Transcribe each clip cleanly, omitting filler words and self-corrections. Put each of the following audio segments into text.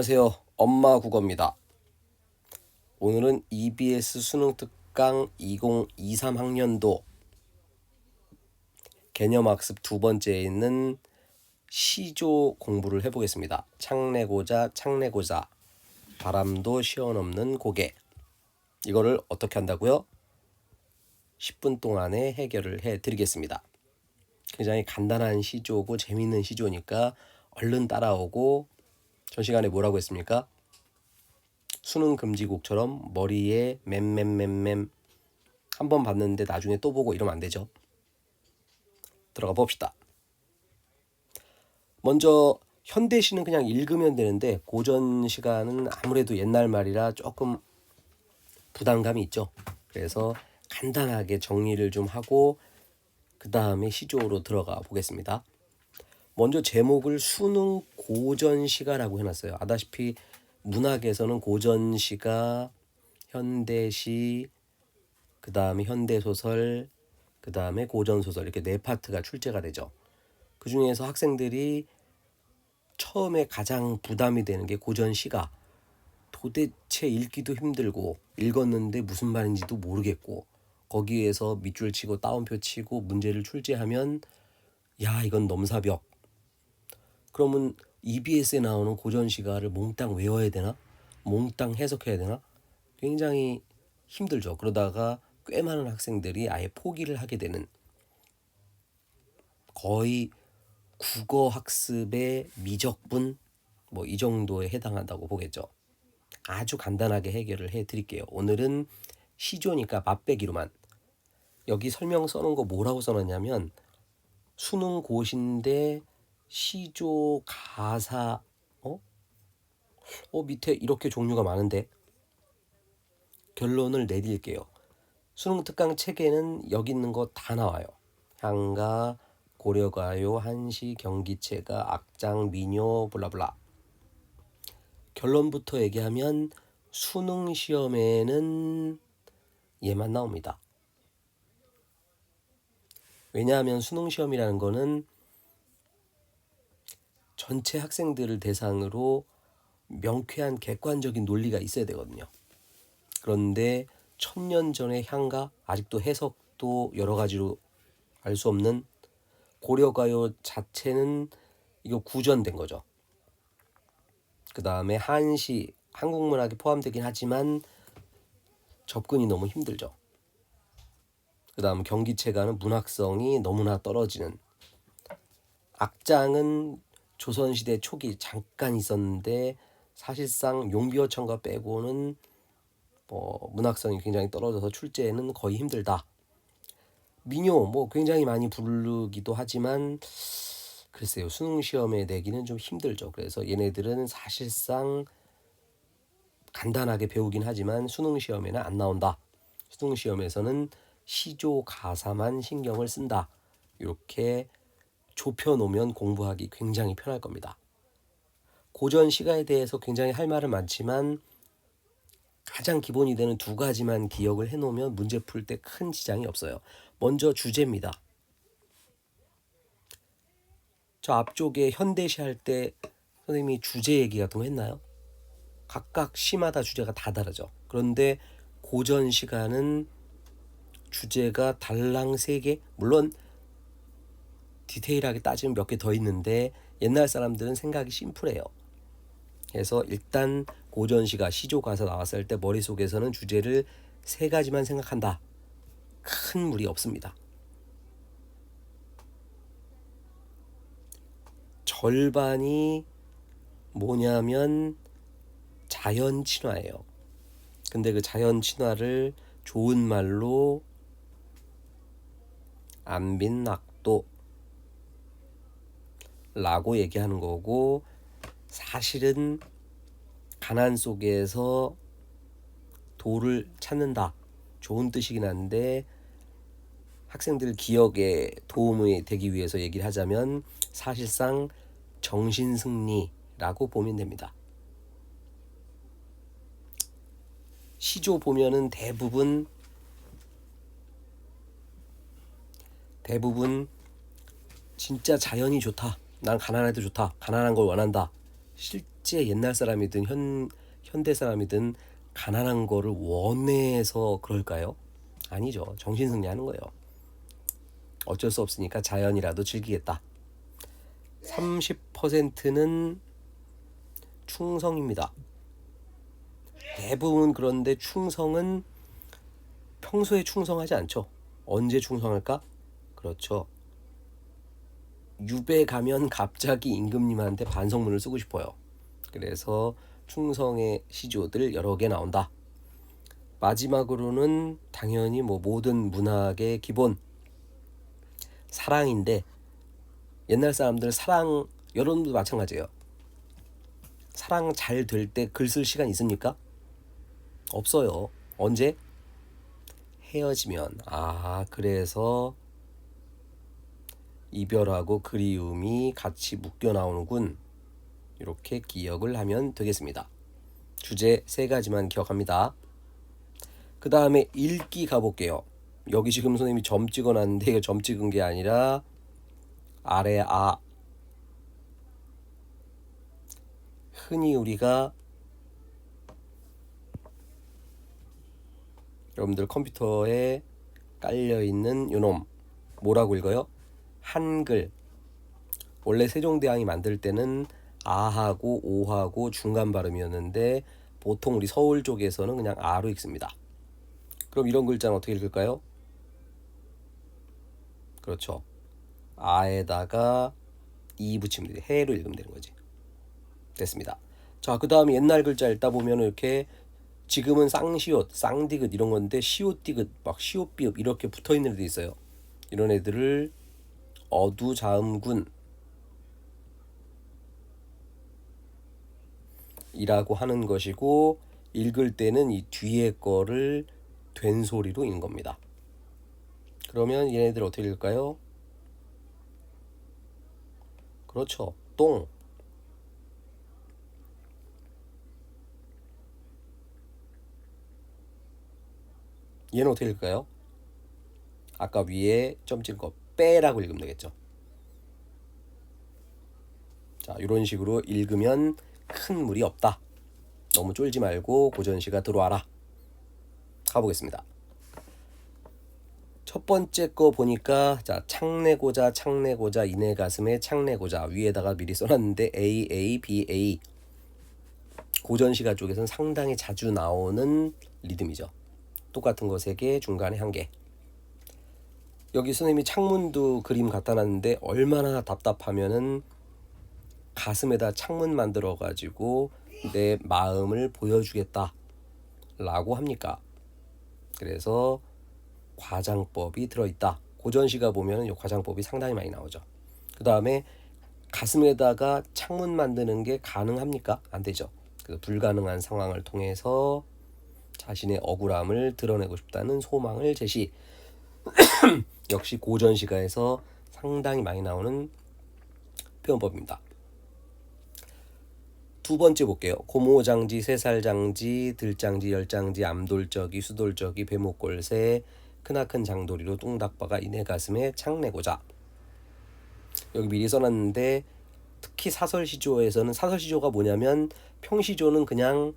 안녕하세요. 엄마 국어입니다. 오늘은 EBS 수능 특강 2023학년도 개념학습 두 번째에 있는 시조 공부를 해보겠습니다. 창내고자 바람도 시원없는 고개. 이거를 어떻게 한다고요? 10분 동안에 해결을 해드리겠습니다. 굉장히 간단한 시조고 재미있는 시조니까 얼른 따라오고, 전 시간에 뭐라고 했습니까? 수능 금지곡처럼 머리에 맴맴맴맴 한 번 봤는데 나중에 또 보고 이러면 안 되죠. 들어가 봅시다. 먼저 현대시는 그냥 읽으면 되는데 고전 시가는 아무래도 옛날 말이라 조금 부담감이 있죠. 그래서 간단하게 정리를 좀 하고 그 다음에 시조로 들어가 보겠습니다. 먼저 제목을 수능 고전시가라고 해놨어요. 아다시피 문학에서는 고전시가, 현대시, 그 다음에 현대소설, 그 다음에 고전소설 이렇게 네 파트가 출제가 되죠. 그 중에서 학생들이 처음에 가장 부담이 되는 게 고전시가. 도대체 읽기도 힘들고 읽었는데 무슨 말인지도 모르겠고 거기에서 밑줄 치고 따옴표 치고 문제를 출제하면 야 이건 넘사벽. 그러면 EBS에 나오는 고전시가를 몽땅 외워야 되나? 몽땅 해석해야 되나? 굉장히 힘들죠. 그러다가 꽤 많은 학생들이 아예 포기를 하게 되는, 거의 국어 학습의 미적분 뭐 이 정도에 해당한다고 보겠죠. 아주 간단하게 해결을 해드릴게요. 오늘은 시조니까 맛배기로만. 여기 설명 써놓은 거 뭐라고 써놨냐면 수능 고시인데 시조 가사 밑에 이렇게 종류가 많은데 결론을 내드릴게요. 수능 특강 책에는 여기 있는 거 다 나와요. 향가, 고려가요, 한시, 경기체가, 악장, 민요, 블라블라. 결론부터 얘기하면 수능 시험에는 얘만 나옵니다. 왜냐하면 수능 시험이라는 거는 전체 학생들을 대상으로 명쾌한 객관적인 논리가 있어야 되거든요. 그런데 1000년 전의 향가, 아직도 해석도 여러 가지로 알 수 없는 고려가요 자체는 이거 구전된 거죠. 그 다음에 한시, 한국문학이 포함되긴 하지만 접근이 너무 힘들죠. 그 다음 경기체가는 문학성이 너무나 떨어지는. 악장은 조선시대 초기 잠깐 있었는데 사실상 용비어천가 빼고는 문학성이 굉장히 떨어져서 출제는 거의 힘들다. 민요 굉장히 많이 부르기도 하지만 글쎄요, 수능 시험에 내기는 좀 힘들죠. 그래서 얘네들은 사실상 간단하게 배우긴 하지만 수능 시험에는 안 나온다. 수능 시험에서는 시조 가사만 신경을 쓴다. 이렇게 좁혀놓으면 공부하기 굉장히 편할 겁니다. 고전 시가에 대해서 굉장히 할 말은 많지만 가장 기본이 되는 두 가지만 기억을 해놓으면 문제 풀 때 큰 지장이 없어요. 먼저 주제입니다. 저 앞쪽에 현대시 할 때 선생님이 주제 얘기 같은 거 했나요? 각각 시마다 주제가 다 다르죠. 그런데 고전 시가는 주제가 달랑 3개, 물론 디테일하게 따지면 몇 개 더 있는데 옛날 사람들은 생각이 심플해요. 그래서 일단 고전시가 시조가서 나왔을 때 머릿속에서는 주제를 3가지만 생각한다. 큰 무리 없습니다. 절반이 뭐냐면 자연 친화예요. 근데 그 자연 친화를 좋은 말로 안빈낙도 라고 얘기하는 거고, 사실은 가난 속에서 도를 찾는다. 좋은 뜻이긴 한데 학생들 기억에 도움이 되기 위해서 얘기를 하자면 사실상 정신승리라고 보면 됩니다. 시조 보면은 대부분 진짜 자연이 좋다. 난 가난해도 좋다. 가난한 걸 원한다. 어째 옛날 사람이든 현대 사람이든 가난한 거를 원해서 그럴까요? 아니죠. 정신승리하는 거예요. 어쩔 수 없으니까 자연이라도 즐기겠다. 30%는 충성입니다. 대부분. 그런데 충성은 평소에 충성하지 않죠. 언제 충성할까? 그렇죠. 유배 가면 갑자기 임금님한테 반성문을 쓰고 싶어요. 그래서 충성의 시조들 여러 개 나온다. 마지막으로는 당연히 모든 문학의 기본 사랑인데, 옛날 사람들 사랑, 여러분도 마찬가지예요. 사랑 잘 될 때 글 쓸 시간 있습니까? 없어요. 언제? 헤어지면. 그래서 이별하고 그리움이 같이 묶여 나오는군. 이렇게 기억을 하면 되겠습니다. 주제 3가지만 기억합니다. 그 다음에 읽기 가볼게요. 여기 지금 선생님이 점 찍어놨는데 이거 점 찍은 게 아니라 아래 흔히 우리가 여러분들 컴퓨터에 깔려있는 요놈 뭐라고 읽어요? 한글. 원래 세종대왕이 만들 때는 아하고 오하고 중간 발음이었는데 보통 우리 서울 쪽에서는 그냥 아로 읽습니다. 그럼 이런 글자는 어떻게 읽을까요? 그렇죠. 아에다가 이 붙이면 돼. 해로 읽으면 되는 거지. 됐습니다. 자, 그 다음에 옛날 글자 읽다 보면 이렇게 지금은 쌍시옷, 쌍디귿 이런 건데 시옷디귿, 막 시옷비읍 이렇게 붙어 있는 애들이 있어요. 이런 애들을 어두자음군 이라고 하는 것이고, 읽을 때는 이 뒤에 거를 된소리로 읽는 겁니다. 그러면 얘네들 어떻게 읽을까요? 그렇죠. 똥. 얘는 어떻게 읽을까요? 아까 위에 점 찍은 거 빼라고 읽으면 되겠죠. 자, 이런 식으로 읽으면 큰 무리 없다. 너무 쫄지 말고 고전시가 들어와라. 가보겠습니다. 첫 번째 거 보니까, 자, 창내고자 이내 가슴에 창내고자 위에다가 미리 써놨는데 AA, BA. 고전시가 쪽에서는 상당히 자주 나오는 리듬이죠. 똑같은 거 3개, 중간에 1개. 여기 선생님이 창문도 그림 갖다 놨는데 얼마나 답답하면은 가슴에다 창문 만들어 가지고 내 마음을 보여주겠다 라고 합니까? 그래서 과장법이 들어있다. 고전시가 보면 이 과장법이 상당히 많이 나오죠. 그 다음에 가슴에다가 창문 만드는 게 가능합니까? 안 되죠. 그래서 불가능한 상황을 통해서 자신의 억울함을 드러내고 싶다는 소망을 제시. 역시 고전시가에서 상당히 많이 나오는 표현법입니다. 두 번째 볼게요. 고모장지, 새살장지, 들장지, 열장지, 암돌적이, 수돌적이, 배목골새, 크나큰 장도리로 뚱닥바가 이내 가슴에 창내고자. 여기 미리 써놨는데 특히 사설시조에서는, 사설시조가 뭐냐면 평시조는 그냥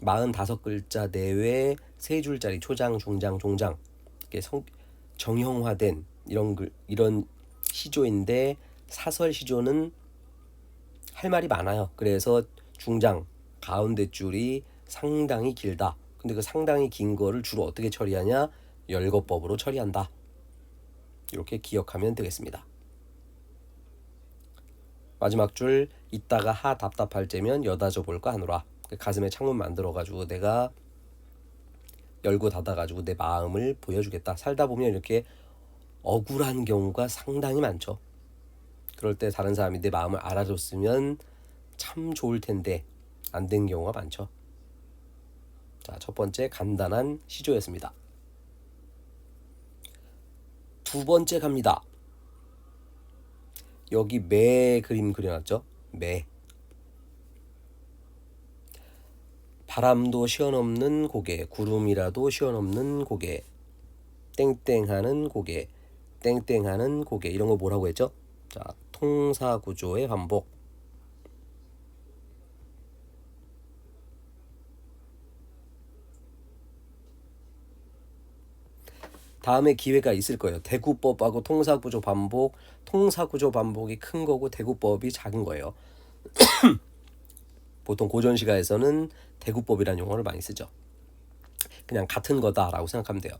45글자 내외 3줄짜리 초장, 중장, 종장 이렇게 정형화된 이런 시조인데, 사설시조는 할 말이 많아요. 그래서 중장 가운데 줄이 상당히 길다. 근데 그 상당히 긴 거를 주로 어떻게 처리하냐? 열거법으로 처리한다. 이렇게 기억하면 되겠습니다. 마지막 줄, 이따가 하 답답할 때면 여다져 볼까 하노라. 가슴에 창문 만들어 가지고 내가 열고 닫아 가지고 내 마음을 보여주겠다. 살다 보면 이렇게 억울한 경우가 상당히 많죠. 그럴 때 다른 사람이 내 마음을 알아줬으면 참 좋을 텐데 안 된 경우가 많죠. 자, 첫 번째 간단한 시조였습니다. 두 번째 갑니다. 여기 매 그림 그려놨죠? 매. 바람도 시원없는 고개, 구름이라도 시원없는 고개, 땡땡하는 고개, 땡땡하는 고개. 이런 거 뭐라고 했죠? 자, 통사구조의 반복. 다음에 기회가 있을 거예요. 대구법하고 통사구조 반복, 통사구조 반복이 큰 거고 대구법이 작은 거예요. 보통 고전시가에서는 대구법이라는 용어를 많이 쓰죠. 그냥 같은 거다라고 생각하면 돼요.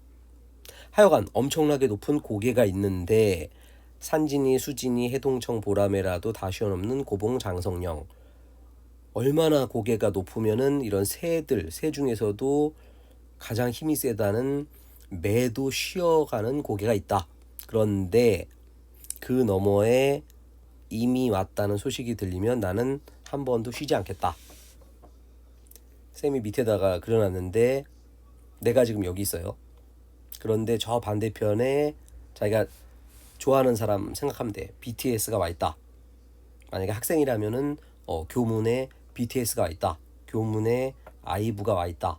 하여간 엄청나게 높은 고개가 있는데 산진이, 수진이, 해동청, 보라매라도 다 쉬어넘는 고봉, 장성령. 얼마나 고개가 높으면은 이런 새 중에서도 가장 힘이 세다는 매도 쉬어가는 고개가 있다. 그런데 그 너머에 이미 왔다는 소식이 들리면 나는 한 번도 쉬지 않겠다. 쌤이 밑에다가 그려놨는데 내가 지금 여기 있어요. 그런데 저 반대편에 자기가 좋아하는 사람 생각하면 돼. BTS가 와 있다. 만약에 학생이라면은 교문에 BTS가 와 있다. 교문에 아이브가 와 있다.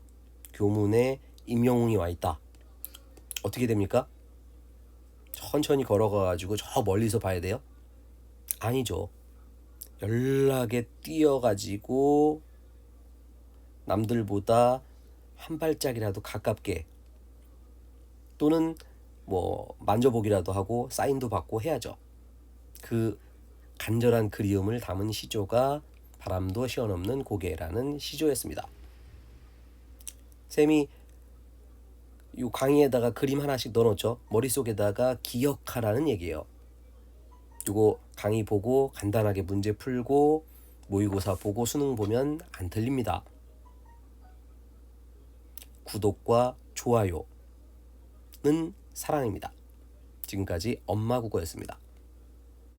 교문에 임영웅이 와 있다. 어떻게 됩니까? 천천히 걸어가가지고 저 멀리서 봐야 돼요? 아니죠. 연락에 뛰어가지고 남들보다 한 발짝이라도 가깝게 또는 뭐 만져보기라도 하고 사인도 받고 해야죠. 그 간절한 그리움을 담은 시조가 바람도 쉬어넘는 고개라는 시조였습니다. 쌤이 이 강의에다가 그림 하나씩 넣어놓죠. 머릿속에다가 기억하라는 얘기예요. 이거 강의 보고 간단하게 문제 풀고 모의고사 보고 수능 보면 안 틀립니다. 구독과 좋아요는 사랑입니다. 지금까지 엄마국어였습니다.